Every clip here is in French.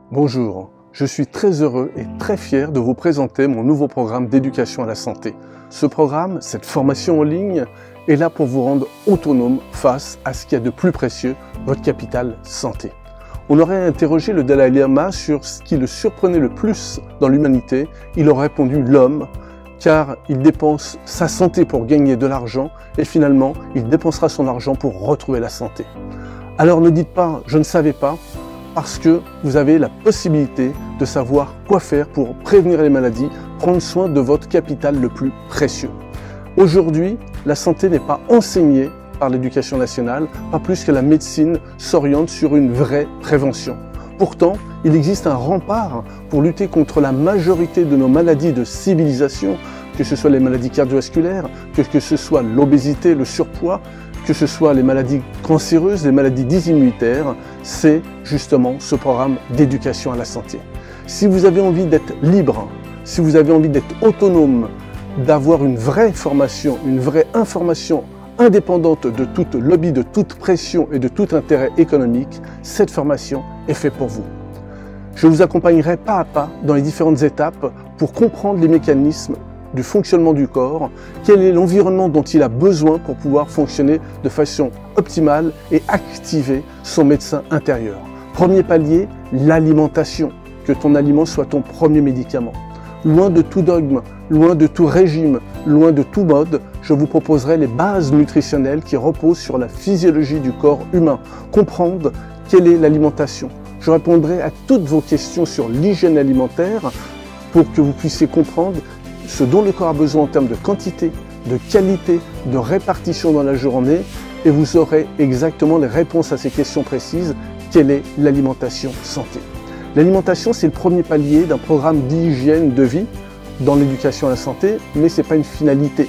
Bonjour, je suis très heureux et très fier de vous présenter mon nouveau programme d'éducation à la santé. Ce programme, cette formation en ligne, est là pour vous rendre autonome face à ce qu'il y a de plus précieux, votre capital santé. On aurait interrogé le Dalai Lama sur ce qui le surprenait le plus dans l'humanité. Il aurait répondu l'homme, car il dépense sa santé pour gagner de l'argent et finalement, il dépensera son argent pour retrouver la santé. Alors ne dites pas « je ne savais pas », parce que vous avez la possibilité de savoir quoi faire pour prévenir les maladies, prendre soin de votre capital le plus précieux. Aujourd'hui, la santé n'est pas enseignée par l'éducation nationale, pas plus que la médecine s'oriente sur une vraie prévention. Pourtant, il existe un rempart pour lutter contre la majorité de nos maladies de civilisation, que ce soit les maladies cardiovasculaires, que ce soit l'obésité, le surpoids, que ce soit les maladies cancéreuses, les maladies dysimmunitaires, c'est justement ce programme d'éducation à la santé. Si vous avez envie d'être libre, si vous avez envie d'être autonome, d'avoir une vraie formation, une vraie information indépendante de toute lobby, de toute pression et de tout intérêt économique, cette formation est faite pour vous. Je vous accompagnerai pas à pas dans les différentes étapes pour comprendre les mécanismes du fonctionnement du corps, quel est l'environnement dont il a besoin pour pouvoir fonctionner de façon optimale et activer son médecin intérieur. Premier palier, l'alimentation, que ton aliment soit ton premier médicament. Loin de tout dogme, loin de tout régime, loin de tout mode, je vous proposerai les bases nutritionnelles qui reposent sur la physiologie du corps humain. Comprendre quelle est l'alimentation. Je répondrai à toutes vos questions sur l'hygiène alimentaire pour que vous puissiez comprendre ce dont le corps a besoin en termes de quantité, de qualité, de répartition dans la journée, et vous aurez exactement les réponses à ces questions précises. Quelle est l'alimentation santé? L'alimentation, c'est le premier palier d'un programme d'hygiène de vie dans l'éducation à la santé, mais ce n'est pas une finalité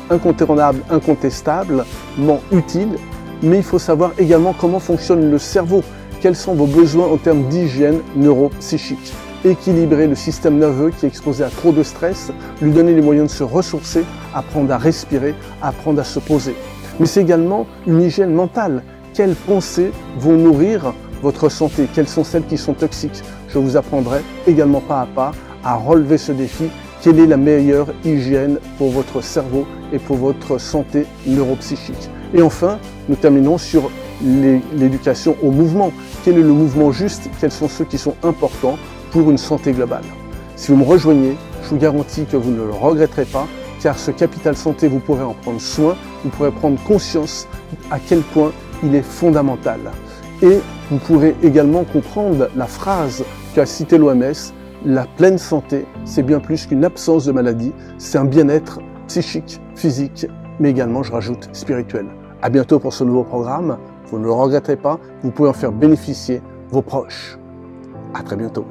incontournable, incontestablement utile, mais il faut savoir également comment fonctionne le cerveau, quels sont vos besoins en termes d'hygiène neuropsychique. Équilibrer le système nerveux qui est exposé à trop de stress, lui donner les moyens de se ressourcer, apprendre à respirer, apprendre à se poser. Mais c'est également une hygiène mentale. Quelles pensées vont nourrir votre santé? Quelles sont celles qui sont toxiques? Je vous apprendrai également pas à pas à relever ce défi. Quelle est la meilleure hygiène pour votre cerveau et pour votre santé neuropsychique? Et enfin, nous terminons sur l'éducation au mouvement. Quel est le mouvement juste? Quels sont ceux qui sont importants pour une santé globale? Si vous me rejoignez, je vous garantis que vous ne le regretterez pas, car ce capital santé, vous pourrez en prendre soin, vous pourrez prendre conscience à quel point il est fondamental. Et vous pourrez également comprendre la phrase qu'a citée l'OMS, la pleine santé, c'est bien plus qu'une absence de maladie, c'est un bien-être psychique, physique, mais également, je rajoute, spirituel. À bientôt pour ce nouveau programme, vous ne le regretterez pas, vous pouvez en faire bénéficier vos proches. À très bientôt.